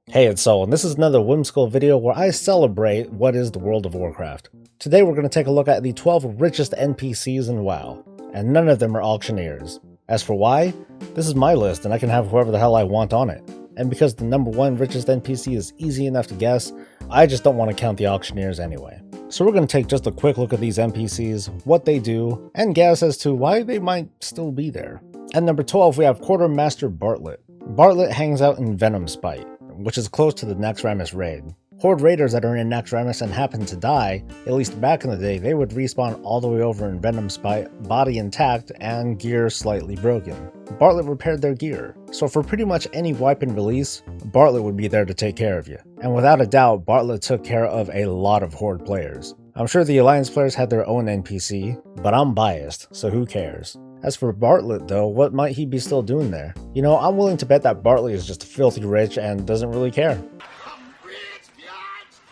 Hey, it's Soul, and this is another whimsical video where I celebrate what is the World of Warcraft. Today we're going to take a look at the 12 richest NPCs in WoW, and none of them are auctioneers. As for why, this is my list and I can have whoever the hell I want on it. And because the number one richest NPC is easy enough to guess, I just don't want to count the auctioneers anyway. So we're going to take just a quick look at these NPCs, what they do, and guess as to why they might still be there. At number 12 we have Quartermaster Bartlett. Bartlett hangs out in Venomspite, which is close to the Naxxramas raid. Horde raiders that are in Naxxramas and happen to die, at least back in the day, they would respawn all the way over in Venomspite, body intact and gear slightly broken. Bartlett repaired their gear, so for pretty much any wipe and release, Bartlett would be there to take care of you. And without a doubt, Bartlett took care of a lot of Horde players. I'm sure the Alliance players had their own NPC, but I'm biased, so who cares? As for Bartlett though, what might he be still doing there? You know, I'm willing to bet that Bartlett is just filthy rich and doesn't really care.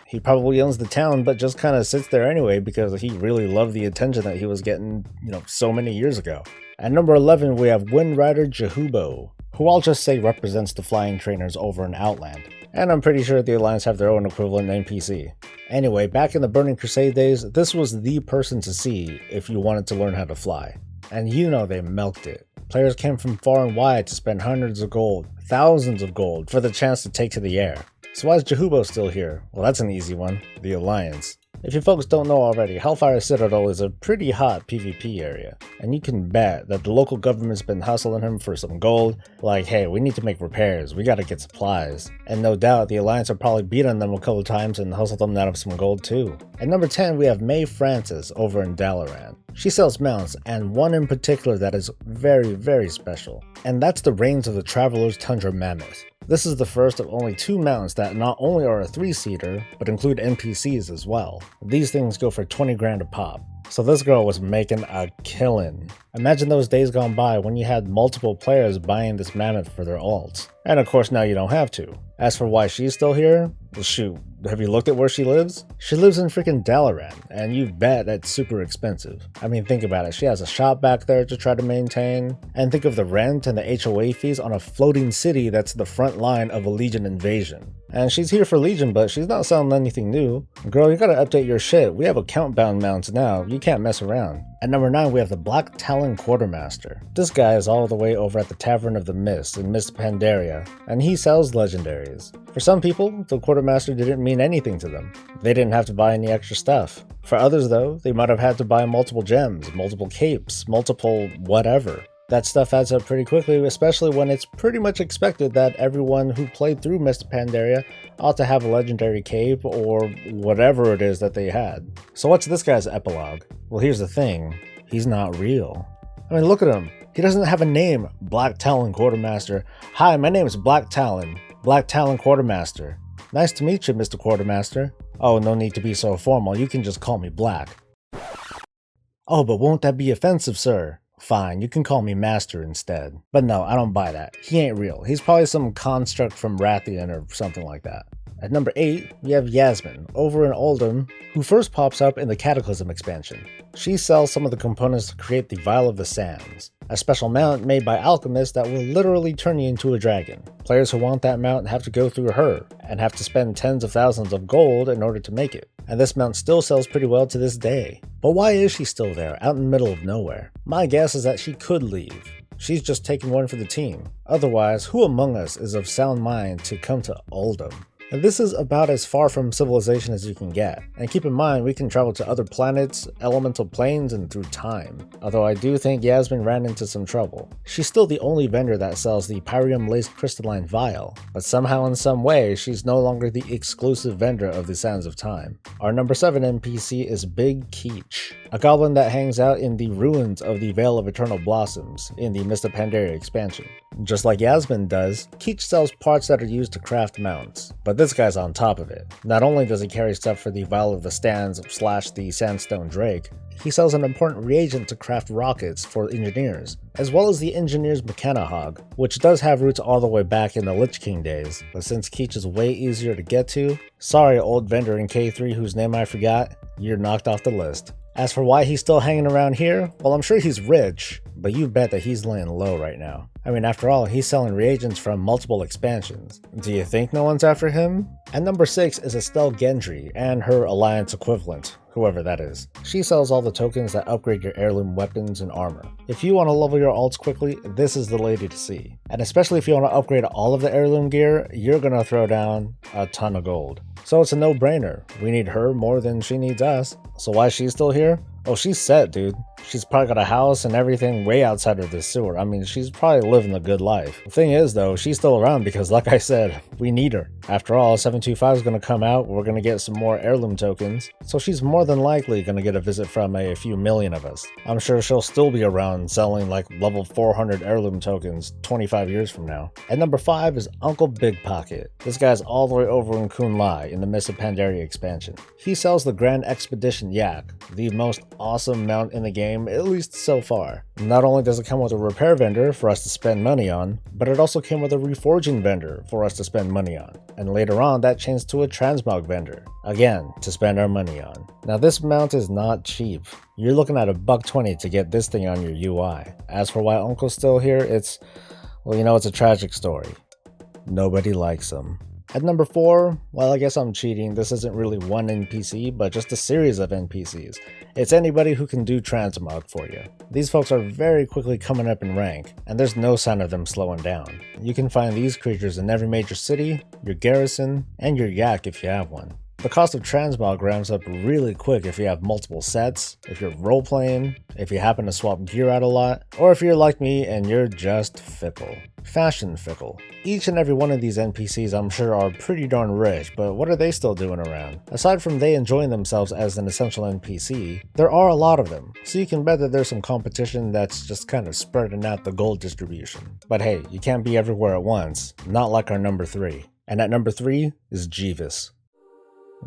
He probably owns the town, but just kind of sits there anyway because he really loved the attention that he was getting, so many years ago. At number 11 we have Windrider Chocobo, who I'll just say represents the flying trainers over in Outland. And I'm pretty sure the Alliance have their own equivalent NPC. Anyway, back in the Burning Crusade days, this was the person to see if you wanted to learn how to fly. And they milked it. Players came from far and wide to spend hundreds of gold, thousands of gold, for the chance to take to the air. So why is Chocobo still here? Well, that's an easy one. The Alliance. If you folks don't know already, Hellfire Citadel is a pretty hot PvP area, and you can bet that the local government's been hustling him for some gold, like, hey, we need to make repairs, we gotta get supplies. And no doubt, the Alliance will probably beat on them a couple times and hustle them out of some gold too. At number 10, we have May Francis over in Dalaran. She sells mounts, and one in particular that is very, very special, and that's the Reigns of the Traveler's Tundra Mammoth. This is the first of only 2 mounts that not only are a 3-seater, but include NPCs as well. These things go for 20 grand a pop. So this girl was making a killing. Imagine those days gone by when you had multiple players buying this mammoth for their alts. And of course now you don't have to. As for why she's still here, well shoot, have you looked at where she lives? She lives in freaking Dalaran, and you bet that's super expensive. I mean, think about it, she has a shop back there to try to maintain, and think of the rent and the HOA fees on a floating city that's the front line of a Legion invasion. And she's here for Legion, but she's not selling anything new. Girl, you gotta update your shit. We have account-bound mounts now. You can't mess around. At number 9, we have the Black Talon Quartermaster. This guy is all the way over at the Tavern of the Mist in Mist Pandaria, and he sells legendaries. For some people, the Quartermaster didn't mean anything to them. They didn't have to buy any extra stuff. For others though, they might have had to buy multiple gems, multiple capes, multiple whatever. That stuff adds up pretty quickly, especially when it's pretty much expected that everyone who played through Mist Pandaria ought to have a legendary cape or whatever it is that they had. So what's this guy's epilogue? Well, here's the thing, he's not real. I mean, look at him. He doesn't have a name. Black Talon Quartermaster. Hi, my name is Black Talon. Black Talon Quartermaster. Nice to meet you, Mr. Quartermaster. Oh, no need to be so formal, you can just call me Black. Oh, but won't that be offensive, sir? Fine, you can call me Master instead. But no, I don't buy that. He ain't real. He's probably some construct from Rathian or something like that. At number 8, we have Yasmin, over in Oldham, who first pops up in the Cataclysm expansion. She sells some of the components to create the Vial of the Sands, a special mount made by alchemists that will literally turn you into a dragon. Players who want that mount have to go through her, and have to spend tens of thousands of gold in order to make it. And this mount still sells pretty well to this day. But why is she still there, out in the middle of nowhere? My guess is that she could leave. She's just taking one for the team. Otherwise, who among us is of sound mind to come to Oldham? And this is about as far from civilization as you can get. And keep in mind, we can travel to other planets, elemental planes, and through time. Although I do think Yasmin ran into some trouble. She's still the only vendor that sells the Pyrium-laced crystalline vial, but somehow in some way, she's no longer the exclusive vendor of the Sands of Time. Our number 7 NPC is Bigkey, a goblin that hangs out in the ruins of the Vale of Eternal Blossoms in the Mist of Pandaria expansion. Just like Yasmin does, Keech sells parts that are used to craft mounts, but this guy's on top of it. Not only does he carry stuff for the Vial of the Stands / the Sandstone Drake, he sells an important reagent to craft rockets for engineers, as well as the engineer's Mechanahog, which does have roots all the way back in the Lich King days, but since Keech is way easier to get to, sorry old vendor in K3 whose name I forgot, you're knocked off the list. As for why he's still hanging around here, well, I'm sure he's rich, but you bet that he's laying low right now. I mean, after all, he's selling reagents from multiple expansions. Do you think no one's after him? At number 6 is Estelle Gendry and her Alliance equivalent, whoever that is. She sells all the tokens that upgrade your heirloom weapons and armor. If you want to level your alts quickly, this is the lady to see. And especially if you want to upgrade all of the heirloom gear, you're gonna throw down a ton of gold. So it's a no-brainer. We need her more than she needs us. So why is she still here? Oh, she's set, dude. She's probably got a house and everything way outside of this sewer. I mean, she's probably living a good life. The thing is, though, she's still around because, like I said, we need her. After all, 725 is going to come out. We're going to get some more heirloom tokens. So she's more than likely going to get a visit from a few million of us. I'm sure she'll still be around selling like level 400 heirloom tokens 25 years from now. At number 5 is Uncle Big Pocket. This guy's all the way over in Kun Lai in the Mists of Pandaria expansion. He sells the Grand Expedition Yak, the most awesome mount in the game, at least so far. Not only does it come with a repair vendor for us to spend money on, but it also came with a reforging vendor for us to spend money on. And later on, that changed to a transmog vendor, again, to spend our money on. Now this mount is not cheap. You're looking at $120 to get this thing on your UI. As for why Uncle's still here, it's a tragic story. Nobody likes him. At number 4, well, I guess I'm cheating. This isn't really one NPC, but just a series of NPCs. It's anybody who can do transmog for you. These folks are very quickly coming up in rank, and there's no sign of them slowing down. You can find these creatures in every major city, your garrison, and your yak if you have one. The cost of transmog ramps up really quick if you have multiple sets, if you're role-playing, if you happen to swap gear out a lot, or if you're like me and you're just fickle. Fashion fickle. Each and every one of these NPCs I'm sure are pretty darn rich, but what are they still doing around? Aside from they enjoying themselves as an essential NPC, there are a lot of them, so you can bet that there's some competition that's just kind of spreading out the gold distribution. But hey, you can't be everywhere at once, not like our number 3. And at number 3 is Jeevis.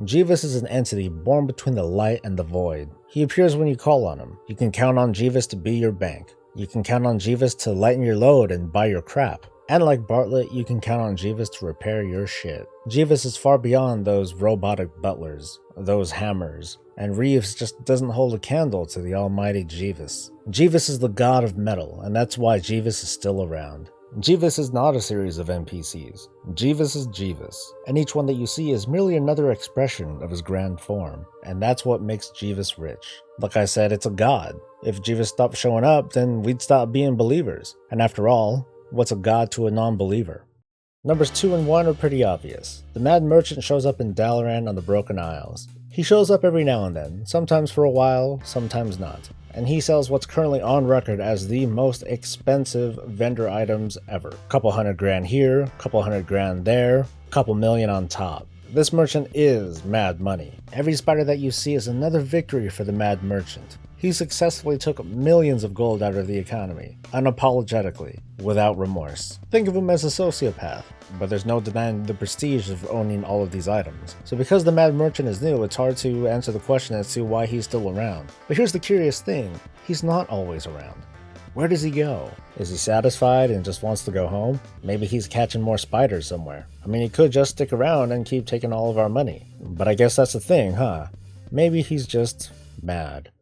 Jeevis is an entity born between the light and the void. He appears when you call on him. You can count on Jeevis to be your bank. You can count on Jeevis to lighten your load and buy your crap. And like Bartlett, you can count on Jeevis to repair your shit. Jeevis is far beyond those robotic butlers, those hammers, and Reeves just doesn't hold a candle to the almighty Jeevis. Jeevis is the god of metal, and that's why Jeevis is still around. Jeevis is not a series of NPCs. Jeevis is Jeevis, and each one that you see is merely another expression of his grand form, and that's what makes Jeevis rich. Like I said, it's a god. If Jeevis stopped showing up, then we'd stop being believers. And after all, what's a god to a non-believer? Numbers 2 and 1 are pretty obvious. The Mad Merchant shows up in Dalaran on the Broken Isles. He shows up every now and then, sometimes for a while, sometimes not. And he sells what's currently on record as the most expensive vendor items ever. Couple $100,000 here, couple $100,000 there, couple million on top. This merchant is mad money. Every spider that you see is another victory for the Mad Merchant. He successfully took millions of gold out of the economy, unapologetically, without remorse. Think of him as a sociopath, but there's no denying the prestige of owning all of these items. So because the Mad Merchant is new, it's hard to answer the question as to why he's still around. But here's the curious thing, he's not always around. Where does he go? Is he satisfied and just wants to go home? Maybe he's catching more spiders somewhere. I mean, he could just stick around and keep taking all of our money. But I guess that's the thing, huh? Maybe he's just mad.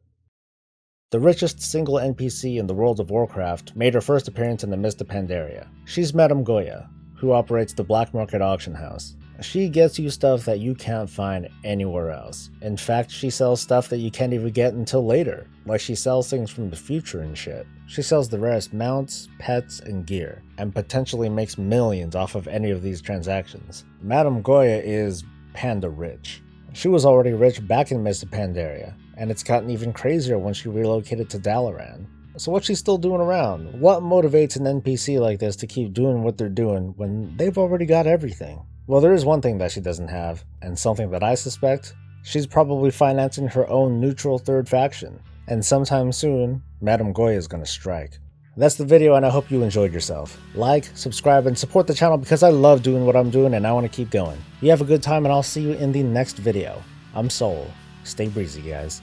The richest single NPC in the World of Warcraft made her first appearance in the Mists of Pandaria. She's Madame Goya, who operates the Black Market Auction House. She gets you stuff that you can't find anywhere else. In fact, she sells stuff that you can't even get until later. Like she sells things from the future and shit. She sells the rarest mounts, pets, and gear, and potentially makes millions off of any of these transactions. Madame Goya is panda rich. She was already rich back in Mists of Pandaria, and it's gotten even crazier when she relocated to Dalaran. So what's she still doing around? What motivates an NPC like this to keep doing what they're doing when they've already got everything? Well, there is one thing that she doesn't have, and something that I suspect. She's probably financing her own neutral third faction, and sometime soon, Madame Goya is gonna strike. That's the video, and I hope you enjoyed yourself. Like, subscribe, and support the channel because I love doing what I'm doing and I want to keep going. You have a good time, and I'll see you in the next video. I'm Soul. Stay breezy, guys.